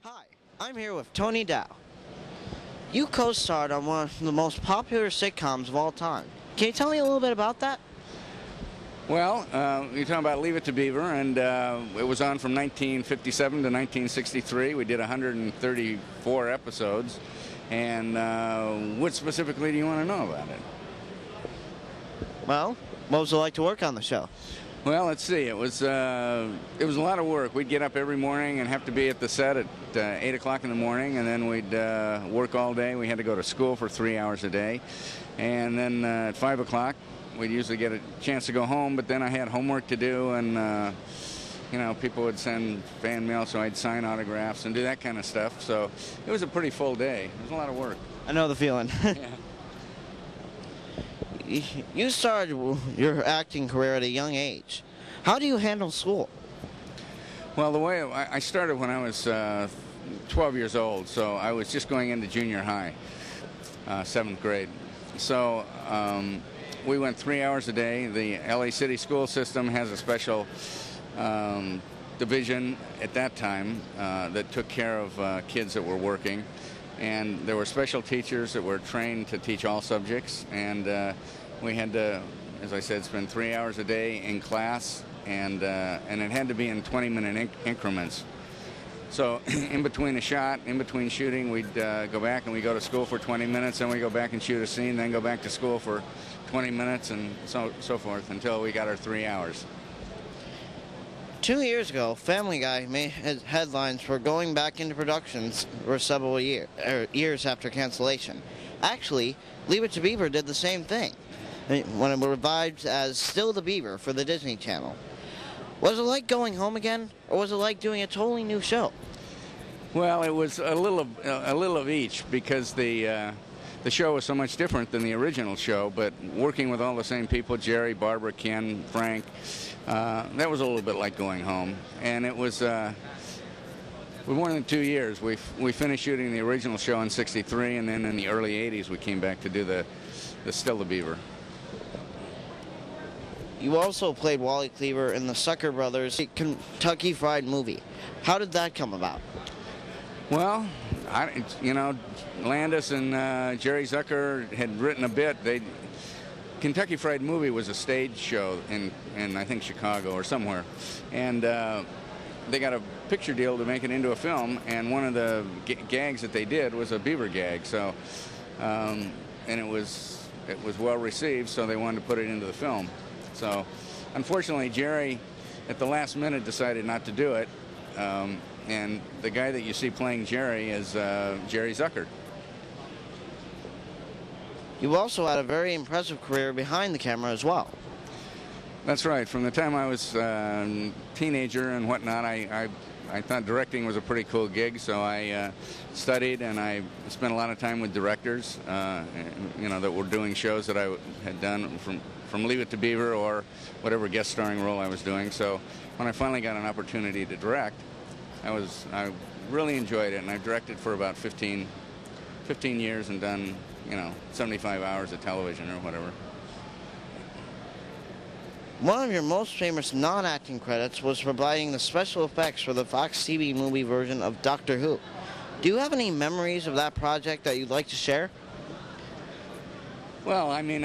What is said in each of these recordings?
Hi, I'm here with Tony Dow. You co-starred on one of the most popular sitcoms of all time. Can you tell me a little bit about that? Well, you're talking about Leave It to Beaver, and it was on from 1957 to 1963. We did 134 episodes. And what specifically do you want to know about it? Well, what was it like to work on the show? Well, let's see. It was a lot of work. We'd get up every morning and have to be at the set at 8 o'clock in the morning, and then we'd work all day. We had to go to school for 3 hours a day. And then at 5 o'clock, we'd usually get a chance to go home, but then I had homework to do, and people would send fan mail, so I'd sign autographs and do that kind of stuff. So it was a pretty full day. It was a lot of work. I know the feeling. Yeah. You started your acting career at a young age. How do you handle school? Well, the way I started when I was 12 years old, so I was just going into junior high, 7th grade. So we went 3 hours a day. The LA City school system has a special division at that time that took care of kids that were working. And there were special teachers that were trained to teach all subjects, and we had to, as I said, spend 3 hours a day in class, and it had to be in 20-minute increments. So in between a shot, in between shooting, we'd go back and we'd go to school for 20 minutes, then we'd go back and shoot a scene, then go back to school for 20 minutes, and so forth until we got our 3 hours. 2 years ago, Family Guy made headlines for going back into productions for several years after cancellation. Actually, Leave It to Beaver did the same thing when it revived as Still the Beaver for the Disney Channel. Was it like going home again, or was it like doing a totally new show? Well, it was a little of each, because the show was so much different than the original show, but working with all the same people, Jerry, Barbara, Ken, Frank, that was a little bit like going home. And it was, with more than 2 years, we finished shooting the original show in '63, and then in the early '80s we came back to do the Still the Beaver. You also played Wally Cleaver in the Sucker Brothers Kentucky Fried Movie. How did that come about? Well, Landis and Jerry Zucker had written a bit. Kentucky Fried Movie was a stage show in I think Chicago or somewhere, and they got a picture deal to make it into a film. And one of the gags that they did was a beaver gag. So, and it was well received. So they wanted to put it into the film. So, unfortunately, Jerry, at the last minute, decided not to do it. And the guy that you see playing Jerry is Jerry Zucker. You also had a very impressive career behind the camera as well. That's right. From the time I was a teenager and whatnot, I thought directing was a pretty cool gig, so I studied, and I spent a lot of time with directors, that were doing shows that I had done from Leave It to Beaver or whatever guest starring role I was doing. So when I finally got an opportunity to direct, I really enjoyed it, and I've directed for about 15 years and done, 75 hours of television or whatever. One of your most famous non-acting credits was providing the special effects for the Fox TV movie version of Doctor Who. Do you have any memories of that project that you'd like to share? Well, I mean,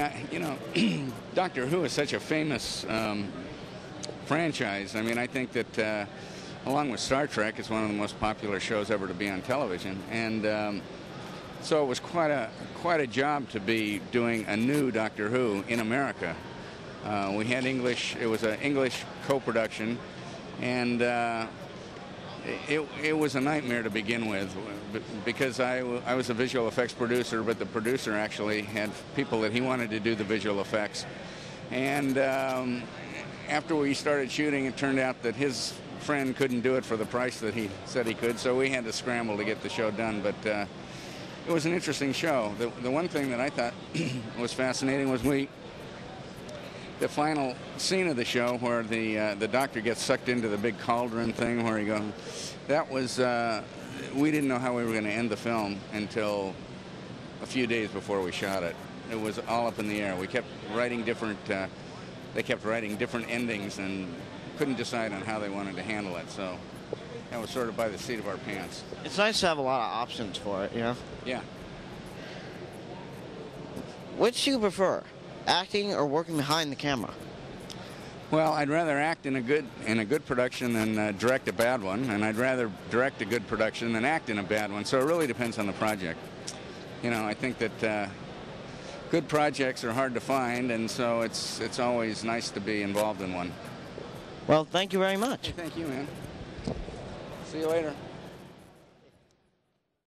Doctor Who is such a famous franchise. I mean, I think that along with Star Trek, it's one of the most popular shows ever to be on television, and so it was quite a job to be doing a new Doctor Who in America. We had English. It was an English co-production, and it was a nightmare to begin with, because I was a visual effects producer, but the producer actually had people that he wanted to do the visual effects. And after we started shooting, it turned out that his friend couldn't do it for the price that he said he could, so we had to scramble to get the show done. But it was an interesting show. The one thing that I thought was fascinating was the final scene of the show where the doctor gets sucked into the big cauldron thing where he goes. That was, we didn't know how we were going to end the film until a few days before we shot it. It was all up in the air. We kept writing they kept writing different endings and couldn't decide on how they wanted to handle it. So that was sort of by the seat of our pants. It's nice to have a lot of options for it, you know? Yeah. Which do you prefer, acting or working behind the camera? Well, I'd rather act in a good production than direct a bad one, and I'd rather direct a good production than act in a bad one. So it really depends on the project. You know, I think that good projects are hard to find, and so it's always nice to be involved in one. Well, thank you very much. Hey, thank you, man. See you later.